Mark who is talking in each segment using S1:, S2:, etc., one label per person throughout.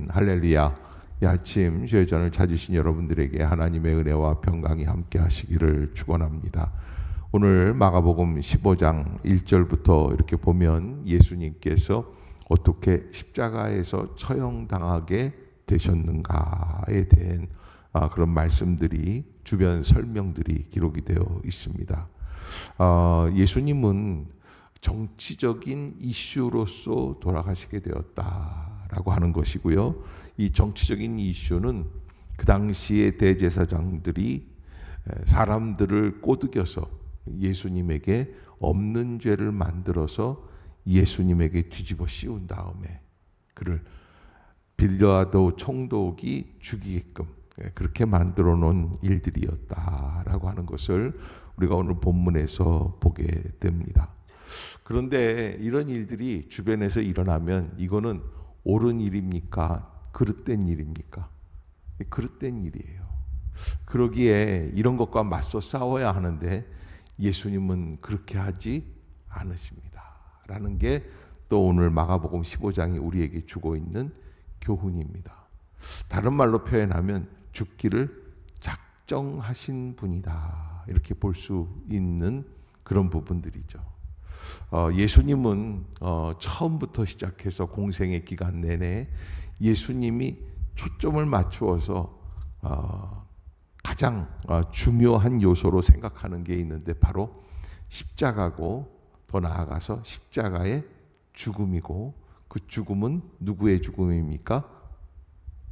S1: 아멘. 할렐루야. 이 아침 주의 전을 찾으신 여러분들에게 하나님의 은혜와 평강이 함께 하시기를 축원합니다. 오늘 마가복음 15장 1절부터 이렇게 보면 예수님께서 어떻게 십자가에서 처형당하게 되셨는가에 대한 그런 말씀들이, 주변 설명들이 기록이 되어 있습니다. 예수님은 정치적인 이슈로서 돌아가시게 되었다라고 하는 것이고요. 이 정치적인 이슈는 그 당시의 대제사장들이 사람들을 꼬드겨서 예수님에게 없는 죄를 만들어서 예수님에게 뒤집어 씌운 다음에 그를 빌라도 총독이 죽이게끔 그렇게 만들어 놓은 일들이었다라고 하는 것을 우리가 오늘 본문에서 보게 됩니다. 그런데 이런 일들이 주변에서 일어나면 이거는 옳은 일입니까? 그릇된 일입니까? 그릇된 일이에요. 그러기에 이런 것과 맞서 싸워야 하는데 예수님은 그렇게 하지 않으십니다. 라는 게 또 오늘 마가복음 15장이 우리에게 주고 있는 교훈입니다. 다른 말로 표현하면 죽기를 작정하신 분이다. 이렇게 볼 수 있는 그런 부분들이죠. 예수님은 처음부터 시작해서 공생의 기간 내내 예수님이 초점을 맞추어서 가장 중요한 요소로 생각하는 게 있는데 바로 십자가고, 더 나아가서 십자가의 죽음이고, 그 죽음은 누구의 죽음입니까?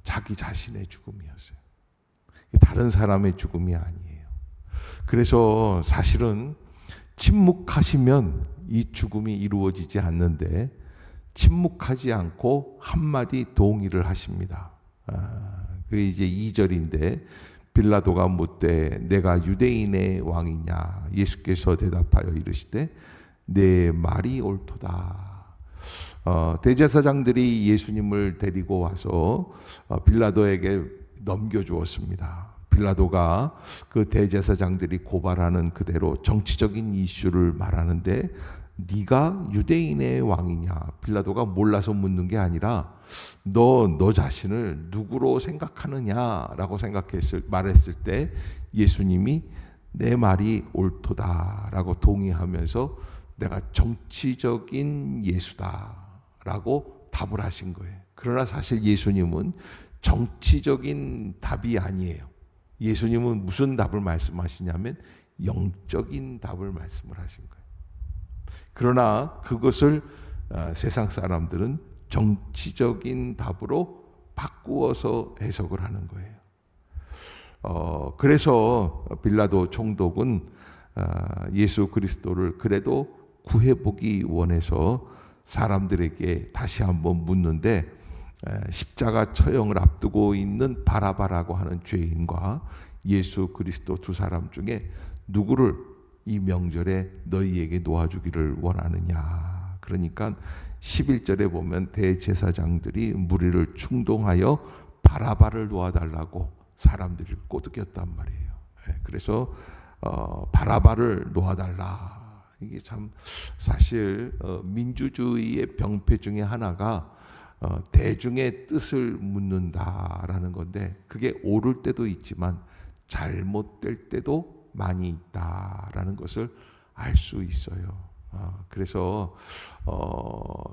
S1: 자기 자신의 죽음이었어요. 다른 사람의 죽음이 아니에요. 그래서 사실은 침묵하시면 이 죽음이 이루어지지 않는데 침묵하지 않고 한마디 동의를 하십니다. 그게 이제 2절인데 빌라도가 묻되 내가 유대인의 왕이냐? 예수께서 대답하여 이르시되 내 말이 옳도다. 대제사장들이 예수님을 데리고 와서 빌라도에게 넘겨주었습니다. 빌라도가 그 대제사장들이 고발하는 그대로 정치적인 이슈를 말하는데 네가 유대인의 왕이냐? 빌라도가 몰라서 묻는 게 아니라 너 자신을 누구로 생각하느냐라고 말했을 때 예수님이 내 말이 옳도다라고 동의하면서 내가 정치적인 예수다라고 답을 하신 거예요. 그러나 사실 예수님은 정치적인 답이 아니에요. 예수님은 무슨 답을 말씀하시냐면 영적인 답을 말씀을 하신 거예요. 그러나 그것을 세상 사람들은 정치적인 답으로 바꾸어서 해석을 하는 거예요. 그래서 빌라도 총독은 예수 그리스도를 그래도 구해보기 원해서 사람들에게 다시 한번 묻는데 십자가 처형을 앞두고 있는 바라바라고 하는 죄인과 예수 그리스도 두 사람 중에 누구를 이 명절에 너희에게 놓아주기를 원하느냐. 그러니까 11절에 보면 대제사장들이 무리를 충동하여 바라바를 놓아달라고 사람들을 꼬드겼단 말이에요. 그래서 바라바를 놓아달라. 이게 참 사실 민주주의의 병폐 중에 하나가 대중의 뜻을 묻는다라는 건데 그게 옳을 때도 있지만 잘못될 때도 많이 있다라는 것을 알 수 있어요. 그래서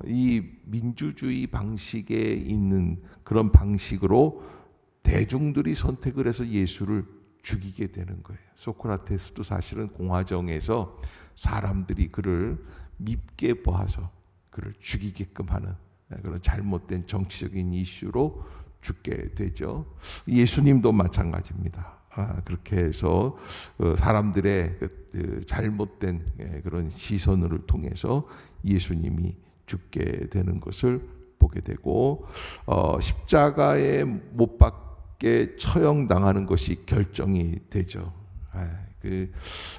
S1: 이 민주주의 방식에 있는 그런 방식으로 대중들이 선택을 해서 예수를 죽이게 되는 거예요. 소크라테스도 사실은 공화정에서 사람들이 그를 밉게 보아서 그를 죽이게끔 하는 그런 잘못된 정치적인 이슈로 죽게 되죠. 예수님도 마찬가지입니다. 그렇게 해서 사람들의 잘못된 그런 시선을 통해서 예수님이 죽게 되는 것을 보게 되고 십자가에 못 박게 처형당하는 것이 결정이 되죠.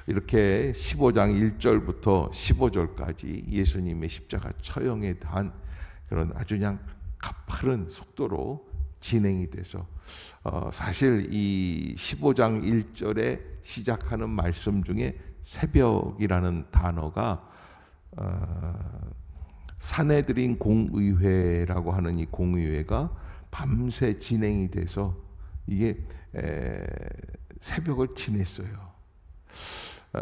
S1: 이렇게 15장 1절부터 15절까지 예수님의 십자가 처형에 대한 그런 아주 그냥 가파른 속도로 진행이 돼서 사실 이 15장 1절에 시작하는 말씀 중에 새벽이라는 단어가 사내들인 공의회라고 하는 이 공의회가 밤새 진행이 돼서 이게 새벽을 지냈어요.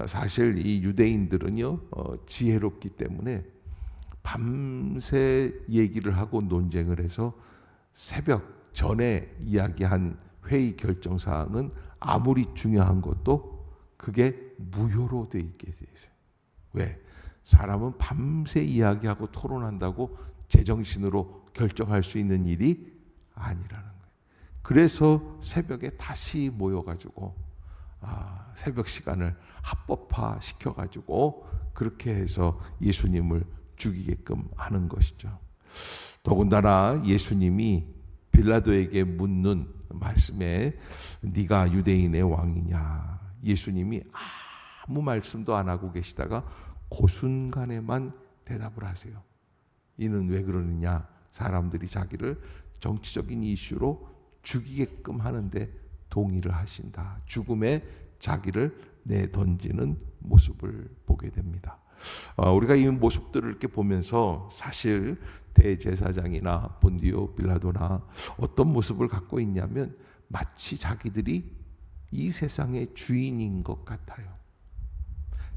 S1: 사실 이 유대인들은요 지혜롭기 때문에 밤새 얘기를 하고 논쟁을 해서 새벽 전에 이야기한 회의 결정 사항은 아무리 중요한 것도 그게 무효로 돼 있게 돼 있어요. 왜? 사람은 밤새 이야기하고 토론한다고 제정신으로 결정할 수 있는 일이 아니라는 거예요. 그래서 새벽에 다시 모여가지고 새벽 시간을 합법화 시켜가지고 그렇게 해서 예수님을 죽이게끔 하는 것이죠. 더군다나 예수님이 빌라도에게 묻는 말씀에 네가 유대인의 왕이냐, 예수님이 아무 말씀도 안 하고 계시다가 그 순간에만 대답을 하세요. 이는 왜 그러느냐, 사람들이 자기를 정치적인 이슈로 죽이게끔 하는데 동의를 하신다. 죽음에 자기를 내던지는 모습을 보게 됩니다. 우리가 이 모습들을 이렇게 보면서 사실 대제사장이나 본디오 빌라도나 어떤 모습을 갖고 있냐면 마치 자기들이 이 세상의 주인인 것 같아요.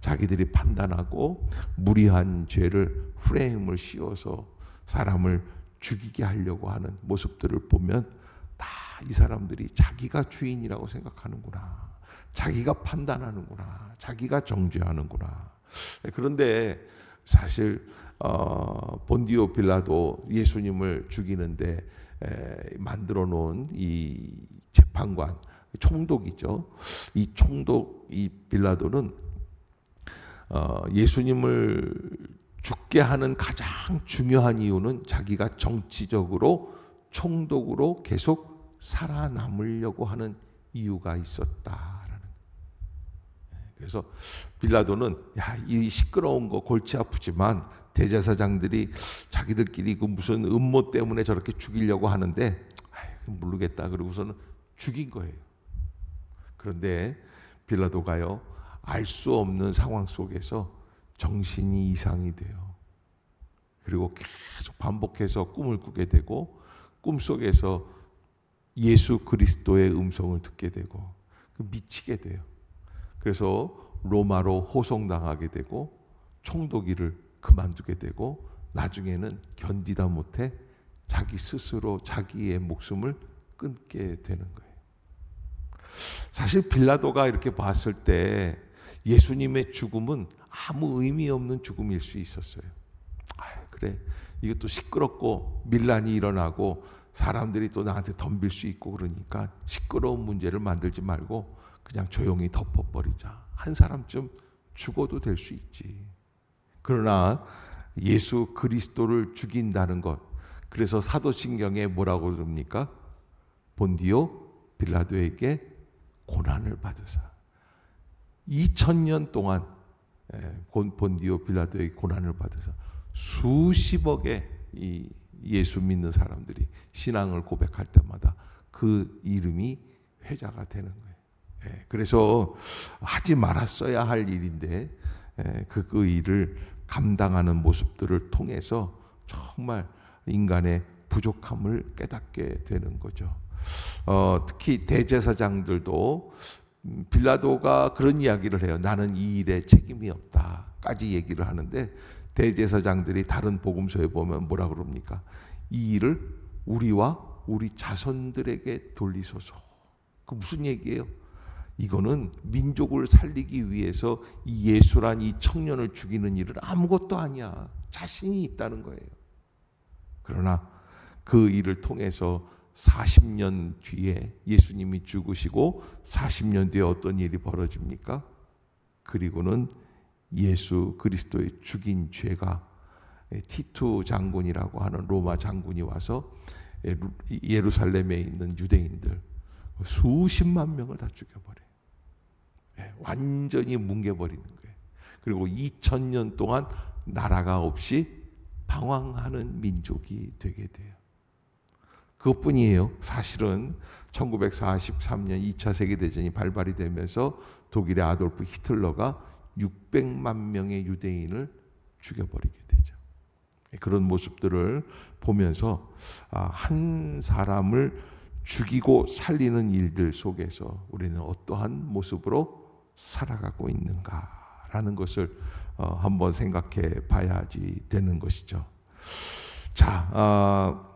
S1: 자기들이 판단하고 무리한 죄를 프레임을 씌워서 사람을 죽이게 하려고 하는 모습들을 보면 다 이 사람들이 자기가 주인이라고 생각하는구나, 자기가 판단하는구나, 자기가 정죄하는구나. 그런데 사실 본디오 빌라도 예수님을 죽이는데 만들어 놓은 이 재판관, 총독이죠. 이 총독, 이 빌라도는 예수님을 죽게 하는 가장 중요한 이유는 자기가 정치적으로 총독으로 계속 살아남으려고 하는 이유가 있었다라는. 그래서 빌라도는 이 시끄러운 거 골치 아프지만 대제사장들이 자기들끼리 그 무슨 음모 때문에 저렇게 죽이려고 하는데 모르겠다 그러고서는 죽인 거예요. 그런데 빌라도가요 알 수 없는 상황 속에서 정신이 이상이 돼요. 그리고 계속 반복해서 꿈을 꾸게 되고 꿈속에서 예수 그리스도의 음성을 듣게 되고 미치게 돼요. 그래서 로마로 호송당하게 되고 총독일을 그만두게 되고 나중에는 견디다 못해 자기 스스로 자기의 목숨을 끊게 되는 거예요. 사실 빌라도가 이렇게 봤을 때 예수님의 죽음은 아무 의미 없는 죽음일 수 있었어요. 그래, 이것도 시끄럽고 밀란이 일어나고 사람들이 또 나한테 덤빌 수 있고 그러니까 시끄러운 문제를 만들지 말고 그냥 조용히 덮어버리자. 한 사람쯤 죽어도 될 수 있지. 그러나 예수 그리스도를 죽인다는 것, 그래서 사도신경에 뭐라고 그럽니까? 본디오 빌라도에게 고난을 받으사. 2000년 동안 본디오 빌라도에게 고난을 받으사 수십억의 이 예수 믿는 사람들이 신앙을 고백할 때마다 그 이름이 회자가 되는 거예요. 그래서 하지 말았어야 할 일인데 그 일을 감당하는 모습들을 통해서 정말 인간의 부족함을 깨닫게 되는 거죠. 특히 대제사장들도 빌라도가 그런 이야기를 해요. 나는 이 일에 책임이 없다까지 얘기를 하는데 대제사장들이 다른 복음서에 보면 뭐라 그럽니까? 이 일을 우리와 우리 자손들에게 돌리소서. 그 무슨 얘기예요? 이거는 민족을 살리기 위해서 이 예수란 이 청년을 죽이는 일은 아무것도 아니야. 자신이 있다는 거예요. 그러나 그 일을 통해서 40년 뒤에 예수님이 죽으시고 40년 뒤에 어떤 일이 벌어집니까? 그리고는 예수 그리스도의 죽인 죄가 티투 장군이라고 하는 로마 장군이 와서 예루살렘에 있는 유대인들 수십만 명을 다 죽여버려요. 완전히 뭉개버리는 거예요. 그리고 2000년 동안 나라가 없이 방황하는 민족이 되게 돼요. 그것뿐이에요. 사실은 1943년 2차 세계대전이 발발이 되면서 독일의 아돌프 히틀러가 600만 명의 유대인을 죽여버리게 되죠. 그런 모습들을 보면서 한 사람을 죽이고 살리는 일들 속에서 우리는 어떠한 모습으로 살아가고 있는가라는 것을 한번 생각해 봐야지 되는 것이죠. 자,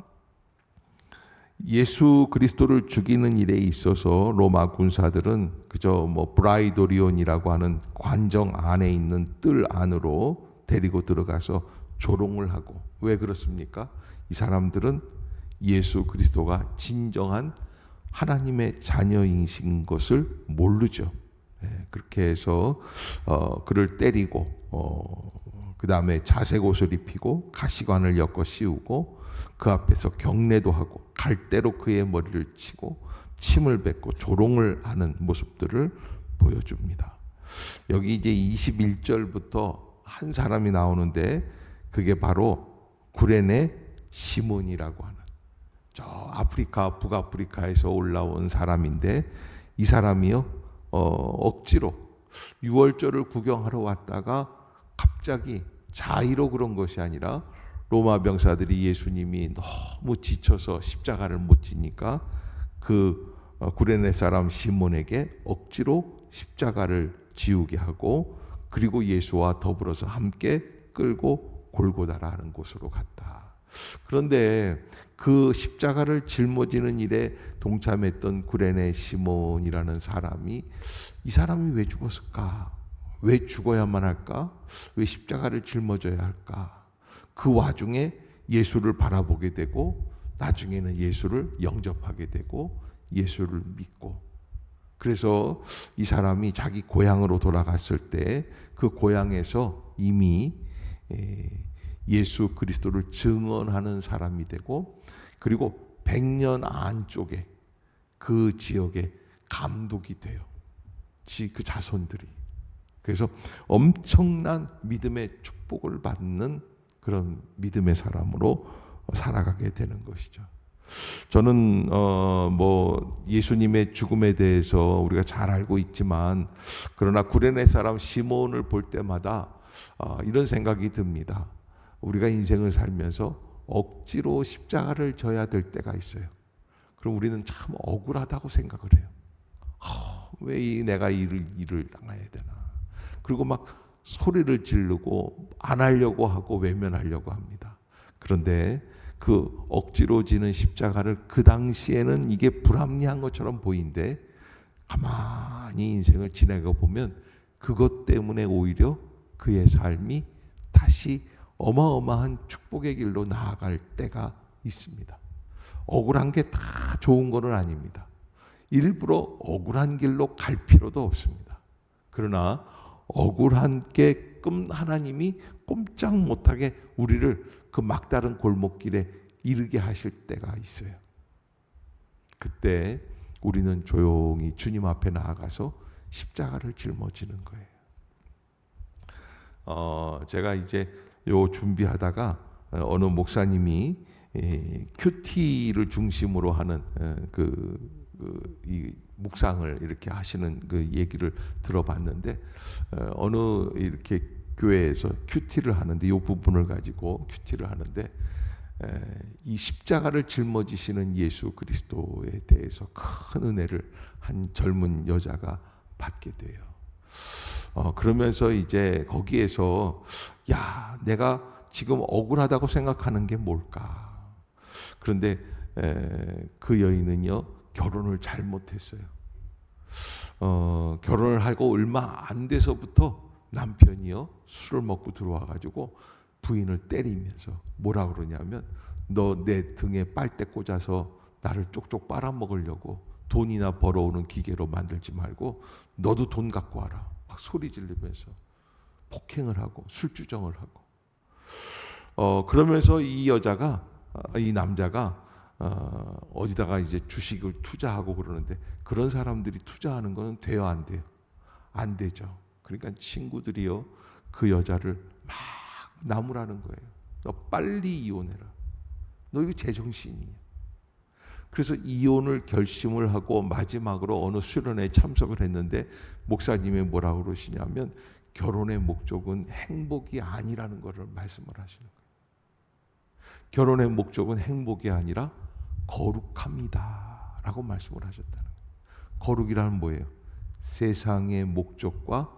S1: 예수 그리스도를 죽이는 일에 있어서 로마 군사들은 그저 브라이도리온이라고 하는 관정 안에 있는 뜰 안으로 데리고 들어가서 조롱을 하고, 왜 그렇습니까? 이 사람들은 예수 그리스도가 진정한 하나님의 자녀이신 것을 모르죠. 그렇게 해서 그를 때리고 그 다음에 자색 옷을 입히고 가시관을 엮어 씌우고 그 앞에서 경례도 하고 갈대로 그의 머리를 치고 침을 뱉고 조롱을 하는 모습들을 보여줍니다. 여기 이제 21절부터 한 사람이 나오는데 그게 바로 구레네 시몬이라고 하는 저 아프리카 북아프리카에서 올라온 사람인데, 이 사람이요 억지로 유월절을 구경하러 왔다가 갑자기 자의로 그런 것이 아니라 로마 병사들이 예수님이 너무 지쳐서 십자가를 못 지니까 그 구레네 사람 시몬에게 억지로 십자가를 지우게 하고, 그리고 예수와 더불어서 함께 끌고 골고다라는 곳으로 갔다. 그런데 그 십자가를 짊어지는 일에 동참했던 구레네 시몬이라는 사람이, 이 사람이 왜 죽었을까? 왜 죽어야만 할까? 왜 십자가를 짊어져야 할까? 그 와중에 예수를 바라보게 되고 나중에는 예수를 영접하게 되고 예수를 믿고, 그래서 이 사람이 자기 고향으로 돌아갔을 때 그 고향에서 이미 예수 그리스도를 증언하는 사람이 되고, 그리고 100년 안쪽에 그 지역에 감독이 돼요. 그 자손들이. 그래서 엄청난 믿음의 축복을 받는 그런 믿음의 사람으로 살아가게 되는 것이죠. 저는 예수님의 죽음에 대해서 우리가 잘 알고 있지만, 그러나 구레네 사람 시몬을 볼 때마다 이런 생각이 듭니다. 우리가 인생을 살면서 억지로 십자가를 져야 될 때가 있어요. 그럼 우리는 참 억울하다고 생각을 해요. 왜 내가 일을 당해야 되나? 그리고 막 소리를 지르고 안 하려고 하고 외면하려고 합니다. 그런데 그 억지로 지는 십자가를 그 당시에는 이게 불합리한 것처럼 보이는데, 가만히 인생을 지내고 보면 그것 때문에 오히려 그의 삶이 다시 어마어마한 축복의 길로 나아갈 때가 있습니다. 억울한 게 다 좋은 건 아닙니다. 일부러 억울한 길로 갈 필요도 없습니다. 그러나 억울한 게끔 하나님이 꼼짝 못하게 우리를 그 막다른 골목길에 이르게 하실 때가 있어요. 그때 우리는 조용히 주님 앞에 나아가서 십자가를 짊어지는 거예요. 제가 이제 요 준비하다가 어느 목사님이 큐티를 중심으로 하는 이 묵상을 이렇게 하시는 그 얘기를 들어봤는데, 어느 이렇게 교회에서 큐티를 하는데, 이 부분을 가지고 큐티를 하는데, 이 십자가를 짊어지시는 예수 그리스도에 대해서 큰 은혜를 한 젊은 여자가 받게 돼요. 그러면서 이제 거기에서 내가 지금 억울하다고 생각하는 게 뭘까? 그런데 그 여인은요, 결혼을 잘못했어요. 결혼을 하고 얼마 안 돼서부터 남편이요 술을 먹고 들어와가지고 부인을 때리면서 뭐라 그러냐면, 너 내 등에 빨대 꽂아서 나를 쪽쪽 빨아먹으려고 돈이나 벌어오는 기계로 만들지 말고 너도 돈 갖고 와라, 막 소리 지르면서 폭행을 하고 술주정을 하고, 그러면서 이 남자가 어디다가 이제 주식을 투자하고 그러는데, 그런 사람들이 투자하는 건 돼요, 안 돼요? 안 되죠. 그러니까 친구들이요 그 여자를 막 나무라는 거예요. 너 빨리 이혼해라. 너 이거 제정신이야. 그래서 이혼을 결심을 하고 마지막으로 어느 수련회에 참석을 했는데, 목사님이 뭐라고 그러시냐면 결혼의 목적은 행복이 아니라는 것을 말씀을 하시는 거예요. 결혼의 목적은 행복이 아니라 거룩함이다 라고 말씀을 하셨다는 거예요. 거룩이란 뭐예요? 세상의 목적과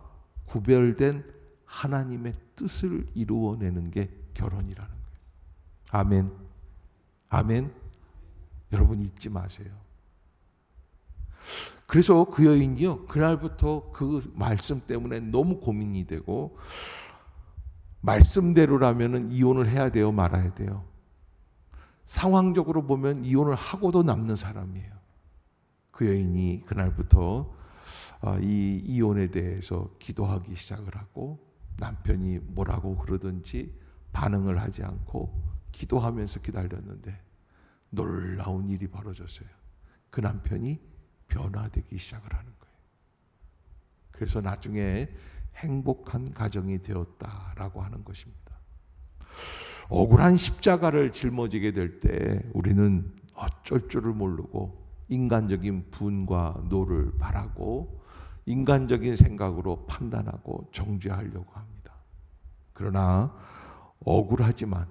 S1: 구별된 하나님의 뜻을 이루어내는 게 결혼이라는 거예요. 아멘. 아멘. 여러분 잊지 마세요. 그래서 그 여인이요, 그날부터 그 말씀 때문에 너무 고민이 되고, 말씀대로라면 이혼을 해야 돼요, 말아야 돼요? 상황적으로 보면 이혼을 하고도 남는 사람이에요. 그 여인이 그날부터 이 이혼에 대해서 기도하기 시작을 하고, 남편이 뭐라고 그러든지 반응을 하지 않고 기도하면서 기다렸는데 놀라운 일이 벌어졌어요. 그 남편이 변화되기 시작을 하는 거예요. 그래서 나중에 행복한 가정이 되었다라고 하는 것입니다. 억울한 십자가를 짊어지게 될 때 우리는 어쩔 줄을 모르고 인간적인 분과 노를 바라고 인간적인 생각으로 판단하고 정죄하려고 합니다. 그러나 억울하지만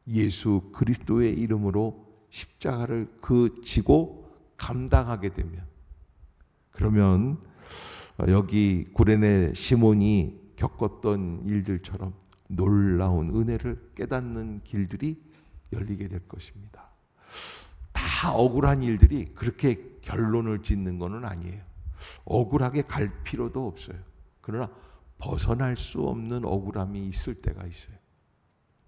S1: 예수 그리스도의 이름으로 십자가를 지고 감당하게 되면, 그러면 여기 구레네 시몬이 겪었던 일들처럼 놀라운 은혜를 깨닫는 길들이 열리게 될 것입니다. 다 억울한 일들이 그렇게 결론을 짓는 것은 아니에요. 억울하게 갈 필요도 없어요. 그러나 벗어날 수 없는 억울함이 있을 때가 있어요.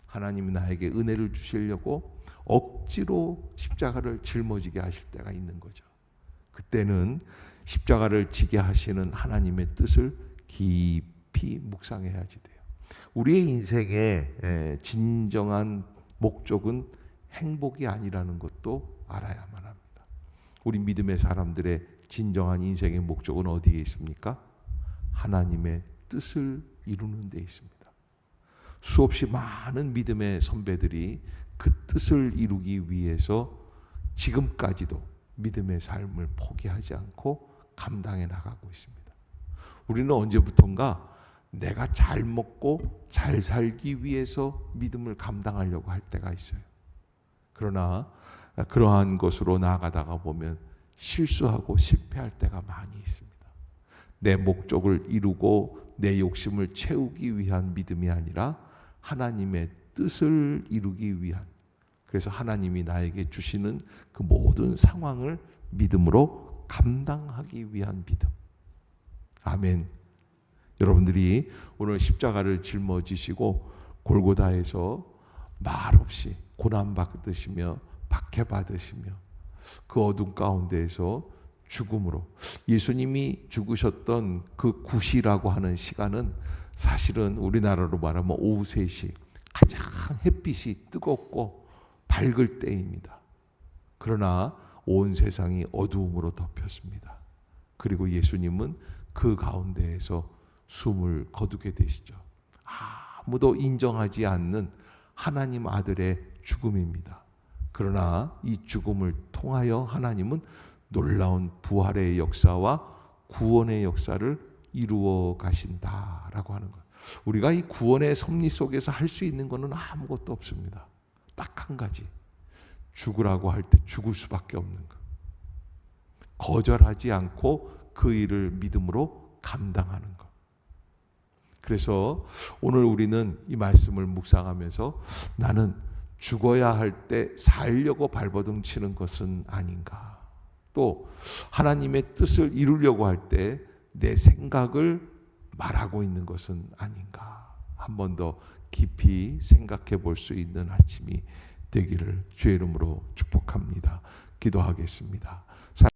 S1: 하나님이 나에게 은혜를 주시려고 억지로 십자가를 짊어지게 하실 때가 있는 거죠. 그때는 십자가를 지게 하시는 하나님의 뜻을 깊이 묵상해야지 돼요. 우리의 인생의 진정한 목적은 행복이 아니라는 것도 알아야만 합니다. 우리 믿음의 사람들의 진정한 인생의 목적은 어디에 있습니까? 하나님의 뜻을 이루는 데 있습니다. 수없이 많은 믿음의 선배들이 그 뜻을 이루기 위해서 지금까지도 믿음의 삶을 포기하지 않고 감당해 나가고 있습니다. 우리는 언제부턴가 내가 잘 먹고 잘 살기 위해서 믿음을 감당하려고 할 때가 있어요. 그러나 그러한 것으로 나아가다가 보면 실수하고 실패할 때가 많이 있습니다. 내 목적을 이루고 내 욕심을 채우기 위한 믿음이 아니라 하나님의 뜻을 이루기 위한, 그래서 하나님이 나에게 주시는 그 모든 상황을 믿음으로 감당하기 위한 믿음. 아멘. 여러분들이 오늘 십자가를 짊어지시고 골고다에서 말없이 고난받으시며 박해받으시며 그 어둠 가운데에서 죽음으로, 예수님이 죽으셨던 그 굿이라고 하는 시간은 사실은 우리나라로 말하면 오후 3시, 가장 햇빛이 뜨겁고 밝을 때입니다. 그러나 온 세상이 어두움으로 덮였습니다. 그리고 예수님은 그 가운데에서 숨을 거두게 되시죠. 아무도 인정하지 않는 하나님 아들의 죽음입니다. 그러나 이 죽음을 통하여 하나님은 놀라운 부활의 역사와 구원의 역사를 이루어 가신다라고 하는 것. 우리가 이 구원의 섭리 속에서 할 수 있는 것은 아무것도 없습니다. 딱 한 가지, 죽으라고 할 때 죽을 수밖에 없는 것. 거절하지 않고 그 일을 믿음으로 감당하는 것. 그래서 오늘 우리는 이 말씀을 묵상하면서 나는 죽어야 할 때 살려고 발버둥 치는 것은 아닌가, 또 하나님의 뜻을 이루려고 할 때 내 생각을 말하고 있는 것은 아닌가, 한 번 더 깊이 생각해 볼 수 있는 아침이 되기를 주의 이름으로 축복합니다. 기도하겠습니다.